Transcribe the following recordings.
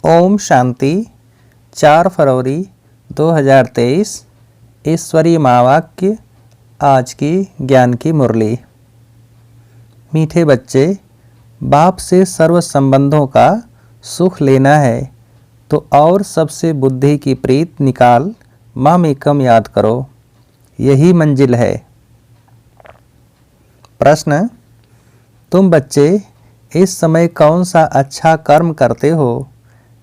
ओम शांति। 4 फरवरी 2023 ईश्वरीय महावाक्य। आज की ज्ञान की मुरली। मीठे बच्चे, बाप से सर्व संबंधों का सुख लेना है तो और सबसे बुद्धि की प्रीत निकाल माम एकम याद करो, यही मंजिल है। प्रश्न: तुम बच्चे इस समय कौन सा अच्छा कर्म करते हो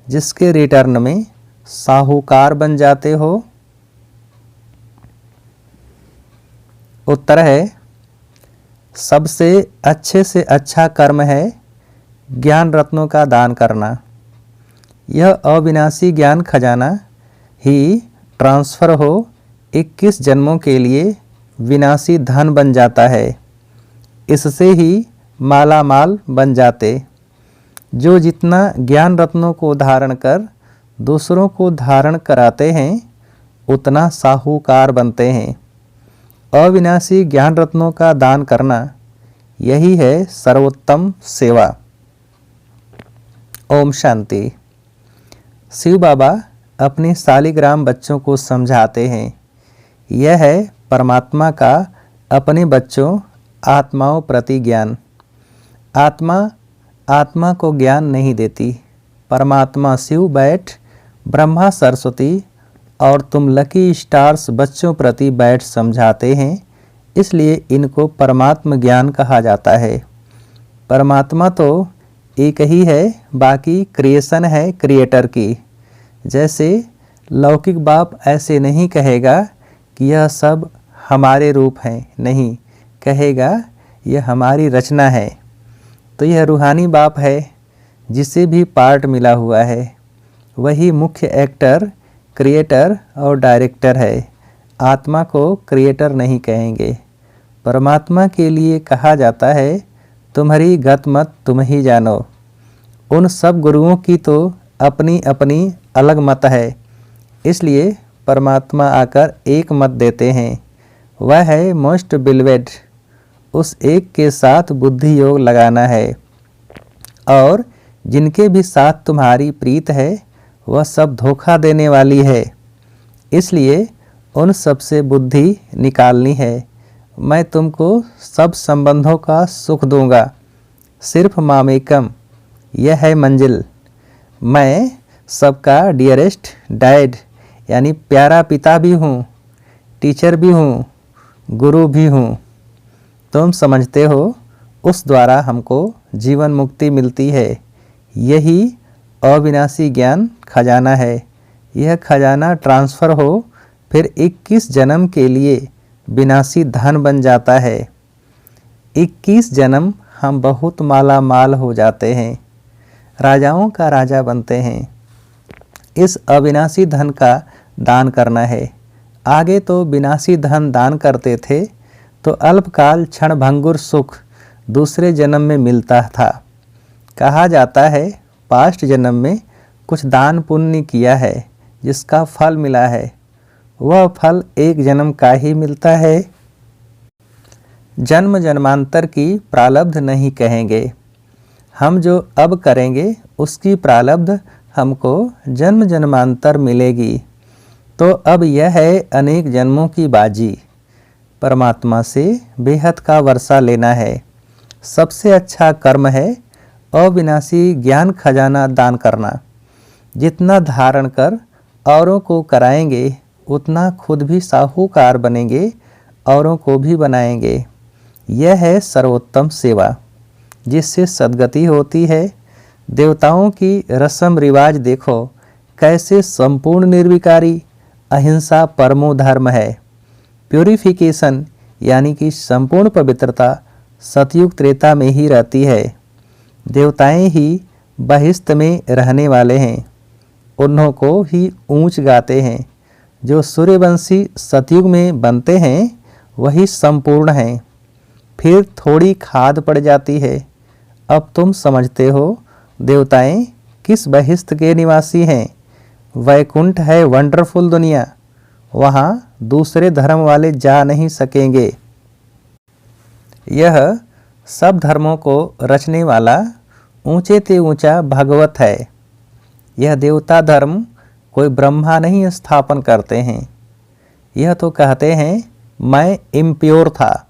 जिसके रिटर्न में साहूकार बन जाते हो? उत्तर है, सबसे अच्छे से अच्छा कर्म है ज्ञान रत्नों का दान करना। यह अविनाशी ज्ञान खजाना ही ट्रांसफ़र हो 21 जन्मों के लिए विनाशी धन बन जाता है। इससे ही माला माल बन जाते। जो जितना ज्ञान रत्नों को धारण कर दूसरों को धारण कराते हैं उतना साहूकार बनते हैं। अविनाशी ज्ञान रत्नों का दान करना यही है सर्वोत्तम सेवा। ओम शांति। शिव बाबा अपने शालिग्राम बच्चों को समझाते हैं, यह है परमात्मा का अपने बच्चों आत्माओं प्रति ज्ञान। आत्मा को ज्ञान नहीं देती। परमात्मा शिव बैठ ब्रह्मा सरस्वती और तुम लकी स्टार्स बच्चों प्रति बैठ समझाते हैं, इसलिए इनको परमात्म ज्ञान कहा जाता है। परमात्मा तो एक ही है, बाकी क्रिएशन है क्रिएटर की। जैसे लौकिक बाप ऐसे नहीं कहेगा कि यह सब हमारे रूप हैं, नहीं कहेगा यह हमारी रचना है। तो यह रूहानी बाप है जिसे भी पार्ट मिला हुआ है, वही मुख्य एक्टर, क्रिएटर और डायरेक्टर है। आत्मा को क्रिएटर नहीं कहेंगे। परमात्मा के लिए कहा जाता है, तुम्हारी गत मत तुम ही जानो। उन सब गुरुओं की तो अपनी अपनी अलग मत है, इसलिए परमात्मा आकर एक मत देते हैं, वह है मोस्ट बिलवेड। उस एक के साथ बुद्धि योग लगाना है और जिनके भी साथ तुम्हारी प्रीत है वह सब धोखा देने वाली है, इसलिए उन सब से बुद्धि निकालनी है। मैं तुमको सब संबंधों का सुख दूंगा, सिर्फ मामेकम, यह है मंजिल। मैं सबका डियरेस्ट डैड यानी प्यारा पिता भी हूँ, टीचर भी हूँ, गुरु भी हूँ। तुम समझते हो उस द्वारा हमको जीवन मुक्ति मिलती है। यही अविनाशी ज्ञान खजाना है। यह खजाना ट्रांसफ़र हो फिर 21 जन्म के लिए विनाशी धन बन जाता है। 21 जन्म हम बहुत माला माल हो जाते हैं, राजाओं का राजा बनते हैं। इस अविनाशी धन का दान करना है। आगे तो विनाशी धन दान करते थे तो अल्पकाल क्षणभंगुर सुख दूसरे जन्म में मिलता था। कहा जाता है पास्ट जन्म में कुछ दान पुण्य किया है जिसका फल मिला है, वह फल एक जन्म का ही मिलता है। जन्म जन्मांतर की प्रारब्ध नहीं कहेंगे। हम जो अब करेंगे उसकी प्रारब्ध हमको जन्म जन्मांतर मिलेगी। तो अब यह है अनेक जन्मों की बाजी। परमात्मा से बेहद का वर्षा लेना है। सबसे अच्छा कर्म है अविनाशी ज्ञान खजाना दान करना। जितना धारण कर औरों को कराएंगे उतना खुद भी साहूकार बनेंगे, औरों को भी बनाएंगे। यह है सर्वोत्तम सेवा जिससे सद्गति होती है। देवताओं की रस्म रिवाज देखो, कैसे संपूर्ण निर्विकारी अहिंसा परमो धर्म है। प्यूरिफिकेशन यानी कि संपूर्ण पवित्रता सतयुग त्रेता में ही रहती है। देवताएं ही बहिष्त में रहने वाले हैं, उन्हों को ही ऊंच गाते हैं। जो सूर्यवंशी सतयुग में बनते हैं वही संपूर्ण हैं। फिर थोड़ी खाद पड़ जाती है। अब तुम समझते हो देवताएं किस बहिष्त के निवासी हैं। वैकुंठ है वंडरफुल दुनिया, वहाँ दूसरे धर्म वाले जा नहीं सकेंगे। यह सब धर्मों को रचने वाला ऊंचे ते ऊंचा भगवत है। यह देवता धर्म कोई ब्रह्मा नहीं स्थापन करते हैं। यह तो कहते हैं मैं इम्प्योर था,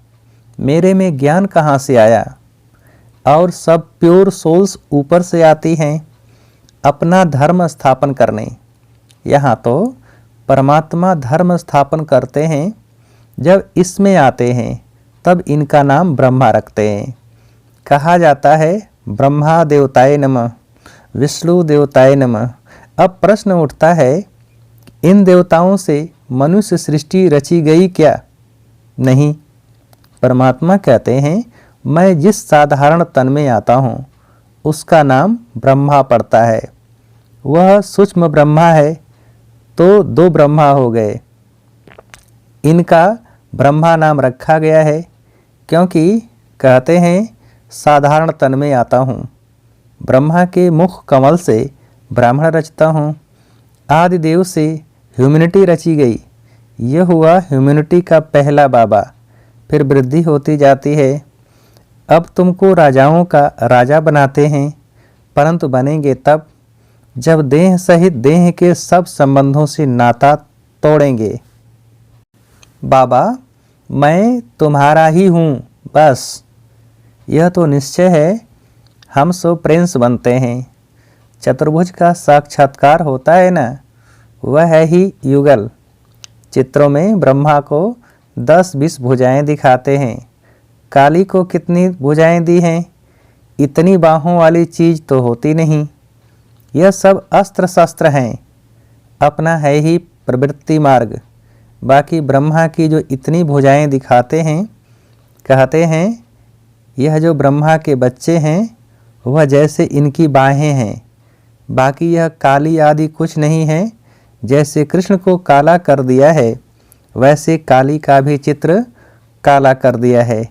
मेरे में ज्ञान कहाँ से आया, और सब प्योर सोल्स ऊपर से आती हैं अपना धर्म स्थापन करने। यहाँ तो परमात्मा धर्म स्थापन करते हैं, जब इसमें आते हैं तब इनका नाम ब्रह्मा रखते हैं। कहा जाता है ब्रह्मा देवताय नमः, विष्णु देवताय नमः। अब प्रश्न उठता है, इन देवताओं से मनुष्य सृष्टि रची गई क्या? नहीं। परमात्मा कहते हैं मैं जिस साधारण तन में आता हूँ उसका नाम ब्रह्मा पड़ता है। वह सूक्ष्म ब्रह्मा है तो दो ब्रह्मा हो गए। इनका ब्रह्मा नाम रखा गया है क्योंकि कहते हैं साधारण तन में आता हूँ। ब्रह्मा के मुख कमल से ब्राह्मण रचता हूँ। आदि देव से ह्यूमैनिटी रची गई। यह हुआ ह्यूमैनिटी का पहला बाबा। फिर वृद्धि होती जाती है। अब तुमको राजाओं का राजा बनाते हैं, परंतु बनेंगे तब जब देह सहित देह के सब संबंधों से नाता तोड़ेंगे। बाबा मैं तुम्हारा ही हूँ बस, यह तो निश्चय है। हम सो प्रिंस बनते हैं। चतुर्भुज का साक्षात्कार होता है ना, वह है ही युगल। चित्रों में ब्रह्मा को 10-20 भुजाएं दिखाते हैं। काली को कितनी भुजाएं दी हैं? इतनी बाहों वाली चीज तो होती नहीं। यह सब अस्त्र शस्त्र हैं। अपना है ही प्रवृत्ति मार्ग। बाकी ब्रह्मा की जो इतनी भुजाएं दिखाते हैं, कहते हैं यह जो ब्रह्मा के बच्चे हैं वह जैसे इनकी बाहें हैं। बाकी यह काली आदि कुछ नहीं है। जैसे कृष्ण को काला कर दिया है वैसे काली का भी चित्र काला कर दिया है।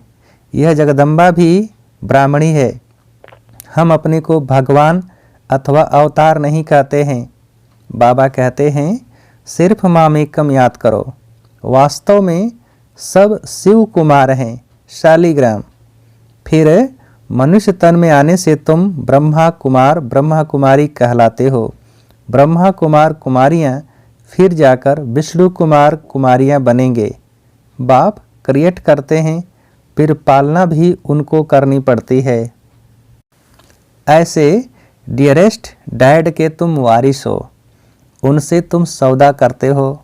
यह जगदम्बा भी ब्राह्मणी है। हम अपने को भगवान अथवा अवतार नहीं कहते हैं। बाबा कहते हैं सिर्फ मामेकम याद करो। वास्तव में सब शिव कुमार हैं, शालिग्राम। फिर मनुष्य तन में आने से तुम ब्रह्मा कुमार ब्रह्मा कुमारी कहलाते हो। ब्रह्मा कुमार कुमारियाँ फिर जाकर विष्णु कुमार कुमारियाँ बनेंगे। बाप क्रिएट करते हैं, फिर पालना भी उनको करनी पड़ती है। ऐसे डियरेस्ट डैड के तुम वारिस हो, उनसे तुम सौदा करते हो।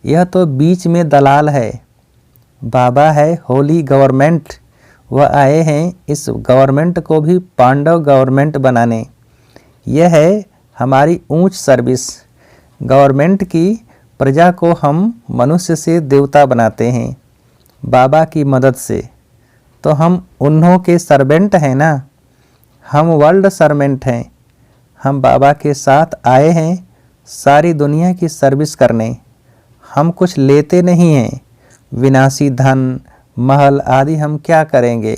यह तो बीच में दलाल है। बाबा है होली गवर्नमेंट। वह आए हैं इस गवर्नमेंट को भी पांडव गवर्नमेंट बनाने। यह है हमारी ऊंच सर्विस। गवर्नमेंट की प्रजा को हम मनुष्य से देवता बनाते हैं बाबा की मदद से। तो हम उन्हों के सर्वेंट हैं ना। हम वर्ल्ड सर्वेंट हैं। हम बाबा के साथ आए हैं सारी दुनिया की सर्विस करने। हम कुछ लेते नहीं हैं। विनाशी धन महल आदि हम क्या करेंगे?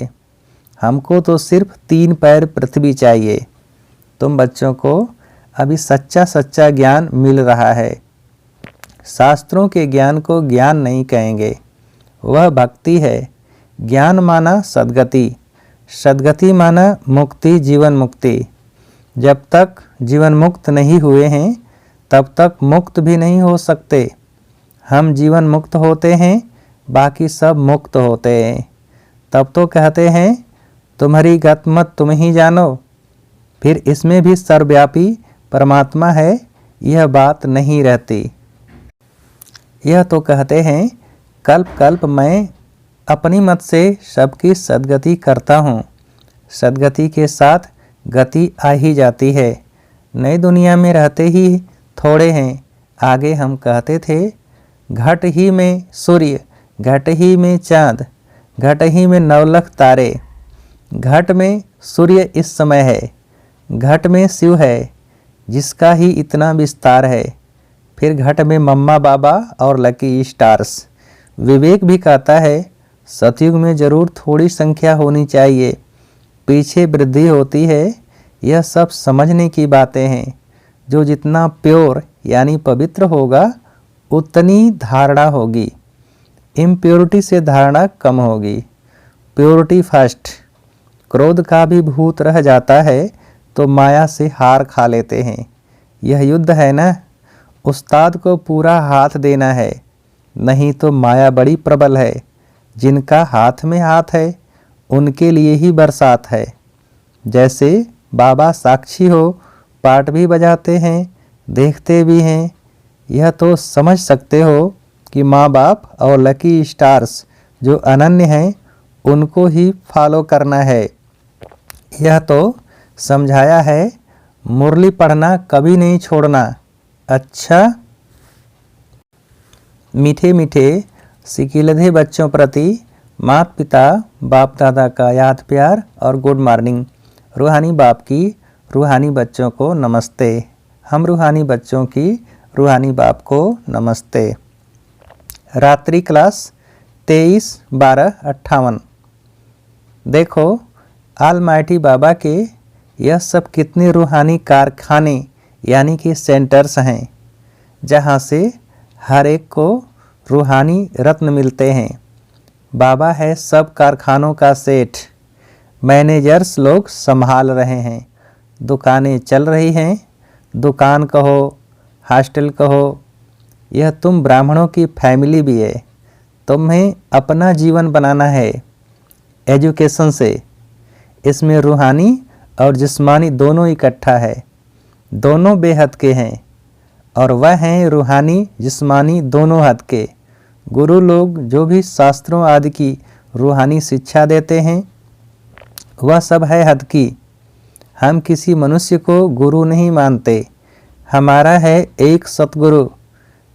हमको तो सिर्फ 3 पैर पृथ्वी चाहिए। तुम बच्चों को अभी सच्चा सच्चा ज्ञान मिल रहा है। शास्त्रों के ज्ञान को ज्ञान नहीं कहेंगे, वह भक्ति है। ज्ञान माना सद्गति, सद्गति माना मुक्ति, जीवन मुक्ति। जब तक जीवन मुक्त नहीं हुए हैं तब तक मुक्त भी नहीं हो सकते। हम जीवन मुक्त होते हैं, बाकी सब मुक्त होते हैं। तब तो कहते हैं तुम्हारी गत मत तुम ही जानो। फिर इसमें भी सर्वव्यापी परमात्मा है, यह बात नहीं रहती। यह तो कहते हैं कल्प कल्प मैं अपनी मत से सबकी सद्गति करता हूँ। सद्गति के साथ गति आ ही जाती है। नई दुनिया में रहते ही थोड़े हैं। आगे हम कहते थे घट ही में सूर्य, घट ही में चाँद, घट ही में 9 लाख तारे। घट में सूर्य इस समय है, घट में शिव है जिसका ही इतना विस्तार है। फिर घट में मम्मा बाबा और लकी स्टार्स। विवेक भी कहता है सतयुग में जरूर थोड़ी संख्या होनी चाहिए, पीछे वृद्धि होती है। यह सब समझने की बातें हैं। जो जितना प्योर यानी पवित्र होगा उतनी धारणा होगी। इम्प्योरिटी से धारणा कम होगी। Purity first. क्रोध का भी भूत रह जाता है तो माया से हार खा लेते हैं। यह युद्ध है ना, उस्ताद को पूरा हाथ देना है, नहीं तो माया बड़ी प्रबल है। जिनका हाथ में हाथ है उनके लिए ही बरसात है। जैसे बाबा साक्षी हो, पाठ भी बजाते हैं, देखते भी हैं। यह तो समझ सकते हो कि माँ बाप और लकी स्टार्स जो अनन्य हैं उनको ही फॉलो करना है। यह तो समझाया है, मुरली पढ़ना कभी नहीं छोड़ना। अच्छा। मीठे मीठे सिकिलधे बच्चों प्रति माता पिता बाप दादा का याद प्यार और गुड मॉर्निंग। रूहानी बाप की रूहानी बच्चों को नमस्ते। हम रूहानी बच्चों की रूहानी बाप को नमस्ते। रात्रि क्लास 23/12/58। देखो ऑलमाइटी बाबा के यह सब कितने रूहानी कारखाने यानी कि सेंटर्स हैं, जहाँ से हर एक को रूहानी रत्न मिलते हैं। बाबा है सब कारखानों का सेठ। मैनेजर्स लोग संभाल रहे हैं, दुकानें चल रही हैं। दुकान कहो, हॉस्टल कहो, यह तुम ब्राह्मणों की फैमिली भी है। तुम्हें अपना जीवन बनाना है एजुकेशन से। इसमें रूहानी और जिस्मानी दोनों इकट्ठा है। दोनों बेहद के हैं और वह हैं रूहानी जिस्मानी दोनों हद के। गुरु लोग जो भी शास्त्रों आदि की रूहानी शिक्षा देते हैं वह सब है हद की। हम किसी मनुष्य को गुरु नहीं मानते। हमारा है एक सतगुरु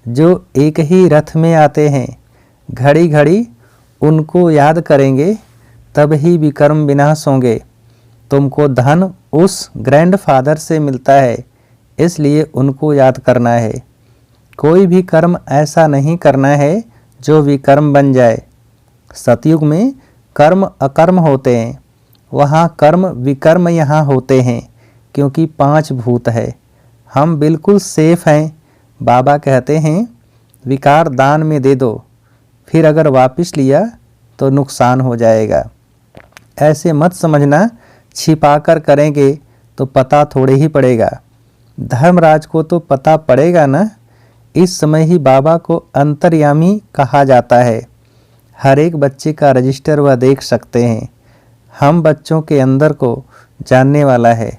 जो एक ही रथ में आते हैं। घड़ी घड़ी उनको याद करेंगे तब ही विकर्म विनाश होंगे। तुमको धन उस ग्रैंडफादर से मिलता है, इसलिए उनको याद करना है। कोई भी कर्म ऐसा नहीं करना है जो विकर्म बन जाए। सतयुग में कर्म अकर्म होते हैं, वहाँ कर्म विकर्म यहाँ होते हैं, क्योंकि 5 भूत है। हम बिल्कुल सेफ हैं। बाबा कहते हैं विकार दान में दे दो, फिर अगर वापस लिया तो नुकसान हो जाएगा। ऐसे मत समझना छिपा कर करेंगे तो पता थोड़े ही पड़ेगा। धर्मराज को तो पता पड़ेगा ना। इस समय ही बाबा को अंतर्यामी कहा जाता है। हर एक बच्चे का रजिस्टर वह देख सकते हैं। हम बच्चों के अंदर को जानने वाला है,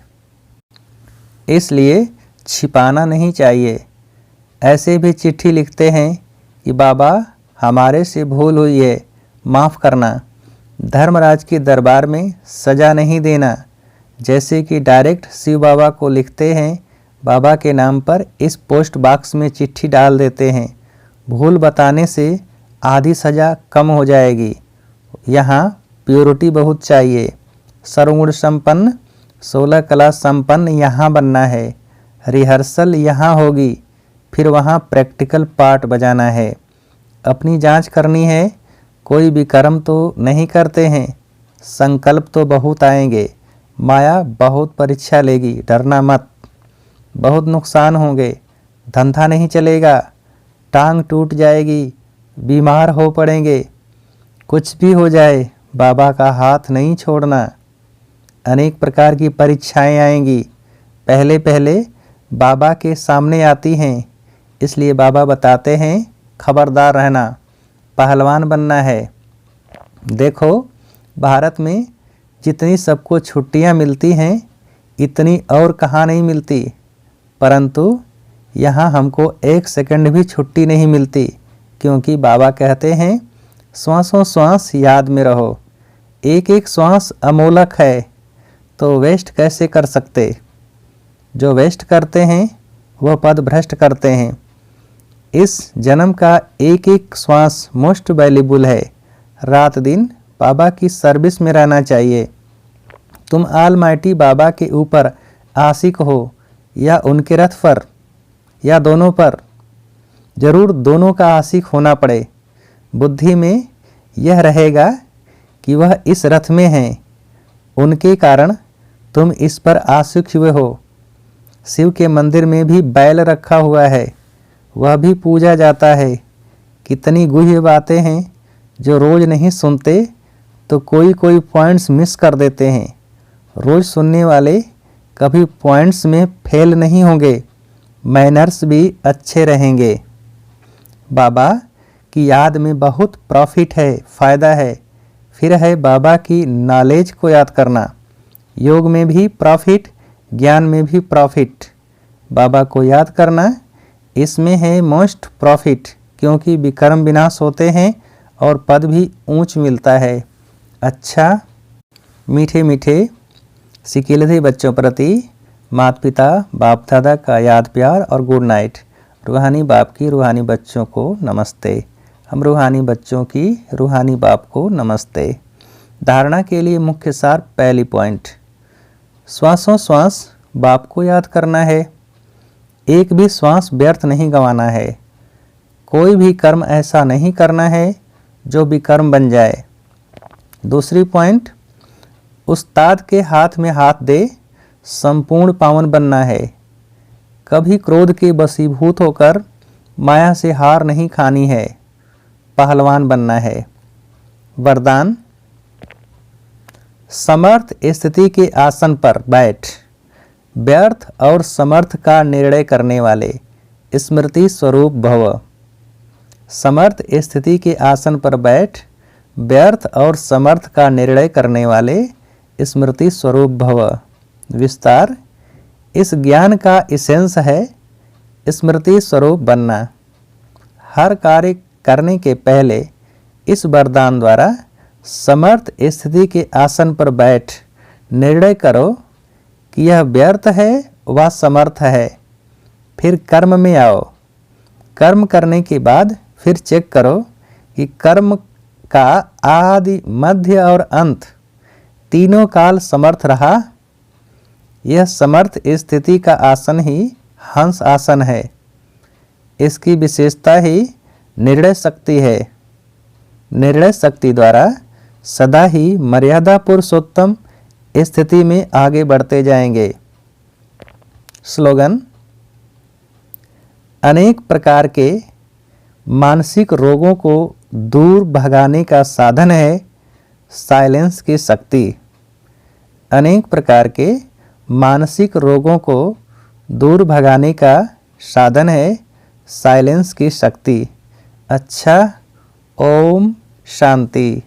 इसलिए छिपाना नहीं चाहिए। ऐसे भी चिट्ठी लिखते हैं कि बाबा हमारे से भूल हुई है, माफ़ करना। धर्मराज के दरबार में सजा नहीं देना। जैसे कि डायरेक्ट शिव बाबा को लिखते हैं, बाबा के नाम पर इस पोस्ट बॉक्स में चिट्ठी डाल देते हैं। भूल बताने से आधी सज़ा कम हो जाएगी। यहाँ प्योरिटी बहुत चाहिए। सर्वगुण संपन्न 16 कला संपन्न यहाँ बनना है। रिहर्सल यहाँ होगी, फिर वहाँ प्रैक्टिकल पार्ट बजाना है। अपनी जांच करनी है। कोई भी कर्म तो नहीं करते हैं। संकल्प तो बहुत आएंगे। माया बहुत परीक्षा लेगी, डरना मत। बहुत नुकसान होंगे, धंधा नहीं चलेगा, टांग टूट जाएगी, बीमार हो पड़ेंगे। कुछ भी हो जाए बाबा का हाथ नहीं छोड़ना। अनेक प्रकार की परीक्षाएं आएंगी, पहले पहले बाबा के सामने आती हैं। इसलिए बाबा बताते हैं खबरदार रहना, पहलवान बनना है। देखो भारत में जितनी सबको छुट्टियां मिलती हैं इतनी और कहाँ नहीं मिलती, परंतु यहाँ हमको 1 सेकंड भी छुट्टी नहीं मिलती, क्योंकि बाबा कहते हैं श्वासों श्वास याद में रहो। एक एक श्वास अमोलक है, तो वेस्ट कैसे कर सकते। जो वेस्ट करते हैं वह पद भ्रष्ट करते हैं। इस जन्म का एक एक श्वास मोस्ट वैल्यूबल है। रात दिन बाबा की सर्विस में रहना चाहिए। तुम ऑलमाइटी बाबा के ऊपर आशिक हो या उनके रथ पर या दोनों पर, जरूर दोनों का आशिक होना पड़े। बुद्धि में यह रहेगा कि वह इस रथ में हैं, उनके कारण तुम इस पर आशिक हुए हो। शिव के मंदिर में भी बैल रखा हुआ है, वह भी पूजा जाता है। कितनी गुह्य बातें हैं जो रोज़ नहीं सुनते तो कोई कोई पॉइंट्स मिस कर देते हैं। रोज़ सुनने वाले कभी पॉइंट्स में फेल नहीं होंगे। मैनर्स भी अच्छे रहेंगे। बाबा की याद में बहुत प्रॉफिट है, फ़ायदा है। फिर है बाबा की नॉलेज को याद करना। योग में भी प्रॉफिट, ज्ञान में भी प्रॉफिट। बाबा को याद करना, इसमें है मोस्ट प्रॉफिट, क्योंकि विकर्म विनाश होते हैं और पद भी ऊंच मिलता है। अच्छा, मीठे मीठे सिकिलधे बच्चों प्रति माता पिता बाप दादा का याद प्यार और गुड नाइट। रूहानी बाप की रूहानी बच्चों को नमस्ते। हम रूहानी बच्चों की रूहानी बाप को नमस्ते। धारणा के लिए मुख्य सार, पहली पॉइंट, श्वासों श्वास बाप को याद करना है। एक भी श्वास व्यर्थ नहीं गंवाना है। कोई भी कर्म ऐसा नहीं करना है जो विकर्म बन जाए। दूसरी पॉइंट, उस्ताद के हाथ में हाथ दे संपूर्ण पावन बनना है। कभी क्रोध के वशीभूत होकर माया से हार नहीं खानी है, पहलवान बनना है। वरदान, समर्थ स्थिति के आसन पर बैठ व्यर्थ और समर्थ का निर्णय करने वाले स्मृति स्वरूप भव। समर्थ स्थिति के आसन पर बैठ व्यर्थ और समर्थ का निर्णय करने वाले स्मृति स्वरूप भव। विस्तार, इस ज्ञान का इसेंस है स्मृति स्वरूप बनना। हर कार्य करने के पहले इस वरदान द्वारा समर्थ स्थिति के आसन पर बैठ निर्णय करो कि यह व्यर्थ है व समर्थ है। फिर कर्म में आओ। कर्म करने के बाद फिर चेक करो कि कर्म का आदि मध्य और अंत तीनों काल समर्थ रहा। यह समर्थ स्थिति का आसन ही हंस आसन है। इसकी विशेषता ही निर्णय शक्ति है। निर्णय शक्ति द्वारा सदा ही मर्यादा पुरुषोत्तम स्थिति में आगे बढ़ते जाएंगे। स्लोगन, अनेक प्रकार के मानसिक रोगों को दूर भगाने का साधन है साइलेंस की शक्ति। अनेक प्रकार के मानसिक रोगों को दूर भगाने का साधन है साइलेंस की शक्ति। अच्छा, ओम शांति।